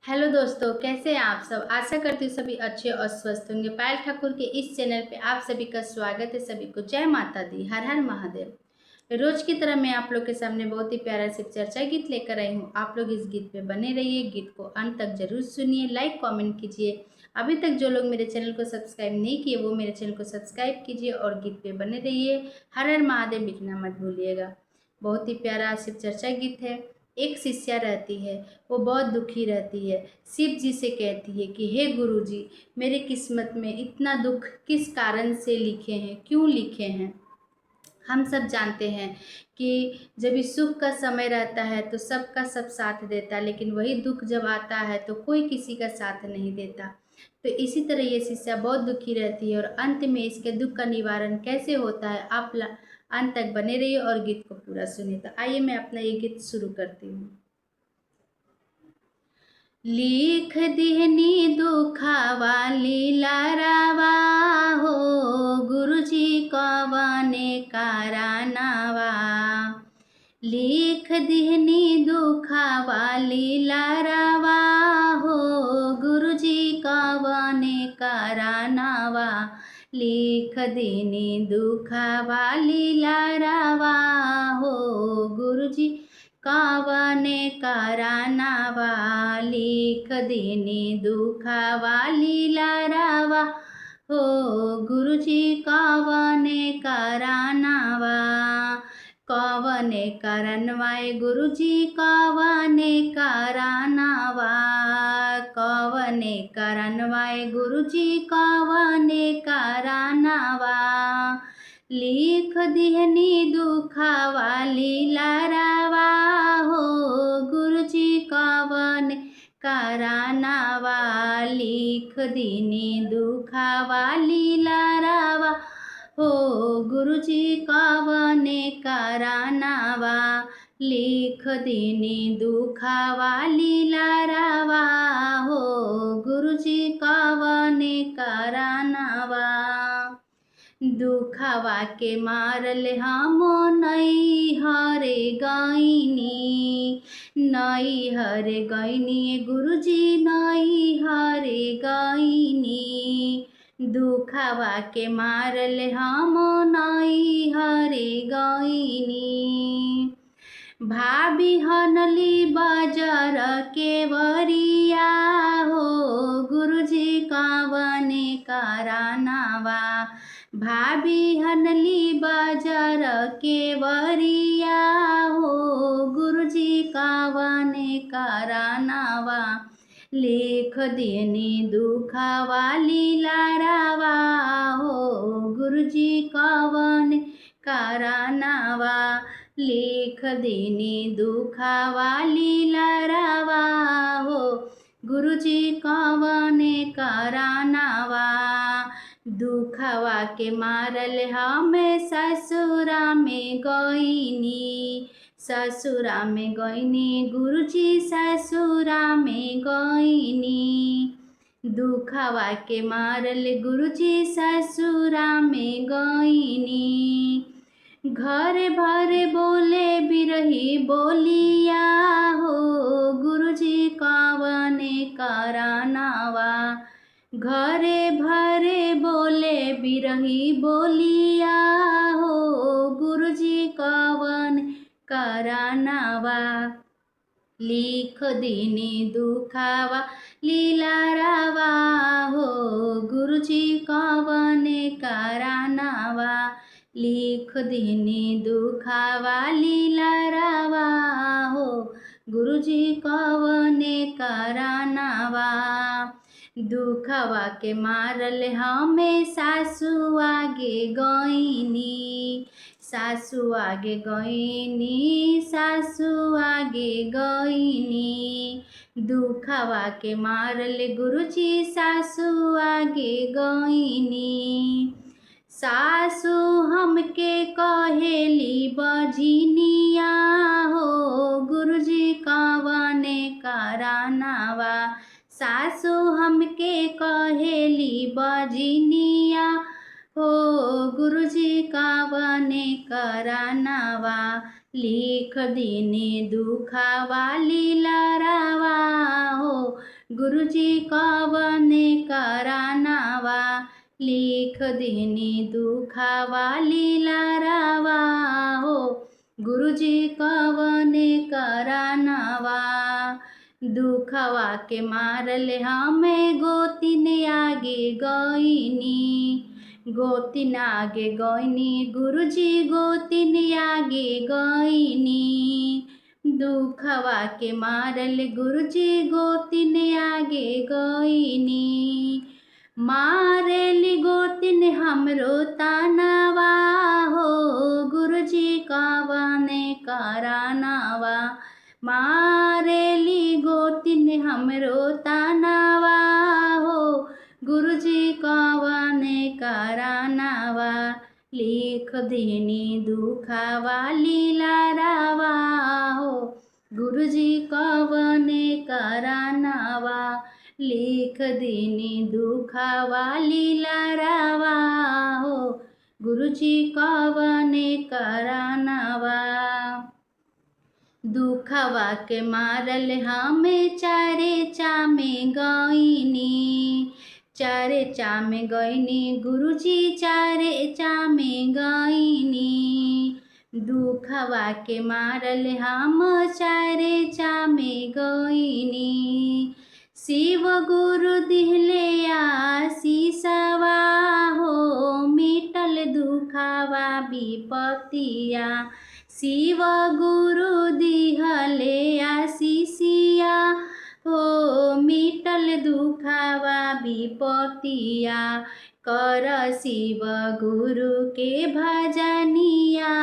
Hello दोस्तों, कैसे हैं आप सब। आशा करती हूँ सभी अच्छे और स्वस्थ होंगे। पायल ठाकुर के इस चैनल पे आप सभी का स्वागत है। सभी को जय माता दी, हर हर महादेव। रोज की तरह मैं आप लोग के सामने बहुत ही प्यारा से चर्चा गीत लेकर आई हूँ। आप लोग इस गीत पे बने रहिए, गीत को अंत तक जरूर सुनिए, लाइक कमेंट कीजिए। अभी तक जो लोग मेरे चैनल को सब्सक्राइब नहीं किए वो मेरे चैनल को सब्सक्राइब कीजिए और गीत पे बने रहिए। हर हर महादेव लिखना मत भूलिएगा। बहुत ही प्यारा शिव चर्चा गीत है। एक शिष्या रहती है, वो बहुत दुखी रहती है। शिव जी से कहती है कि हे गुरु जी, मेरे किस्मत में इतना दुख किस कारण से लिखे हैं, क्यों लिखे हैं। हम सब जानते हैं कि जब इस सुख का समय रहता है तो सबका सब साथ देता है, लेकिन वही दुख जब आता है तो कोई किसी का साथ नहीं देता। तो इसी तरह ये शिष्या बहुत दुखी रहती है और अंत में इसके दुख का निवारण कैसे होता है, आप अंत तक बने रहिए और गीत को पूरा सुनिए। तो आइए मैं अपना ये गीत शुरू करती हूँ। लिख दिहनी दुखावा लीलारावा हो, गुरुजी कवने कारनावा। लिख दिहनी दुखावा लीलारावा हो, गुरुजी कवने कारनावा। लिख दिनी दुखावा लीलारावा हो, गुरुजी कावने करानावा। लिख दिनी दुखावा लीलारावा हो, गुरुजी कावने करानावा। कवने करनवाए गुरुजी कवने करानावा। कवने करनवाए गुरुजी कवने करानावा। लिख दिहनी दुखावा लीलारावा हो, गुरुजी कवन करानावा। लिख दिनी दुखावा लीलारावा हो, गुरुजी कवने करानावा। लिख दिनी दुखावा लीलारावा हो, गुरुजी कवने करानावा। दुखावा के मारल हम नई हरे गईनी। नई हरे गईनी गुरुजी, नई हरे गईनी। दुखावा के मारल हम नई हरे गईनी। भाभी हनली बाजार के वरिया हो, गुरुजी कावने करानावा। भाभी हनली बाजार के वरिया हो, गुरुजी कावने करानावा। लिख देनी दुखावा लीलारावा हो, गुरुजी कावने करानावा। लिख देनी दुखावा लीलारावा हो, गुरुजी कावने करानावा। दुखावा के मारल हमें ससुरा में गईनी। ससुरा में गईनी गुरुजी, ससुरा में गईनी। दुखावा के मारल गुरुजी, ससुरा में गईनी। घर भर बोले बिरही बोलिया हो, गुरुजी कावने करानावा। घरे भरे बोले बिरही बोलिया हो, गुरुजी कवन करानावा। लिख दिनी दुखावा लीलारावा हो, गुरुजी कवने करानावा। लिख दिनी दुखावा लीलारावा हो, गुरुजी कवने करानावा। दुखावा के मारल हमें सासू आगे गईनी। सासू आगे गईनी, सासू आगे गईनी। दुखावा के मारल गुरुजी, सासू आगे गईनी। सासू हमके कहेली बजिनिया हो, गुरुजी कवने करानावा। सासू हमके कहेली बजिनिया हो, गुरुजी कावने करानावा। लिख दिनी दुखावा लीलारावा हो, गुरुजी कवने करानावा लिख दीनी दुखावा लीला रावा हो। गुरुजी कवने करानावा दुखवा के मारल हमें गोतिन आगे गईनी। गोतिन आगे गईनी गुरुजी गोतिन आगे गईनी। दुखवा के मारल गुरुजी गोतिन आगे गईनी। मारेली गोतिन हमरो तानावा हो। गुरुजी कवने करानावा मारेली गोतिन हमरो तानावा हो। गुरुजी कवने करानावा लिख दीनी दुखावा लीला रावा हो। गुरुजी कवने करानावा लिख दीनी दुखावा लीला रावा हो। गुरुजी कवने करानावा दुखवा के मारल हमें चारे चामे गईनी। चारे चामे गईनी गुरुजी चारे चामे गईनी। दुखवा के मारल हम चारे चामे गईनी। शिव गुरु दिहले आशीषवा हो। मिटल दुखवा विपतिया शिव गुरु दिहले आशीषिया हो। मिटल दुखवा विपतिया कर शिव गुरु के भजनिया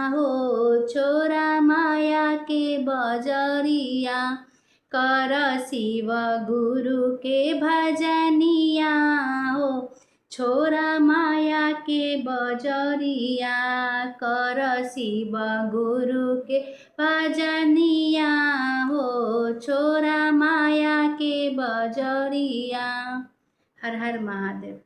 हो। छोरा माया के बजरिया कर शिव गुरु के भजनिया हो। छोरा माया के बजरिया कर शिव गुरु के भजनिया हो। छोरा माया के बजरिया। हर हर महादेव।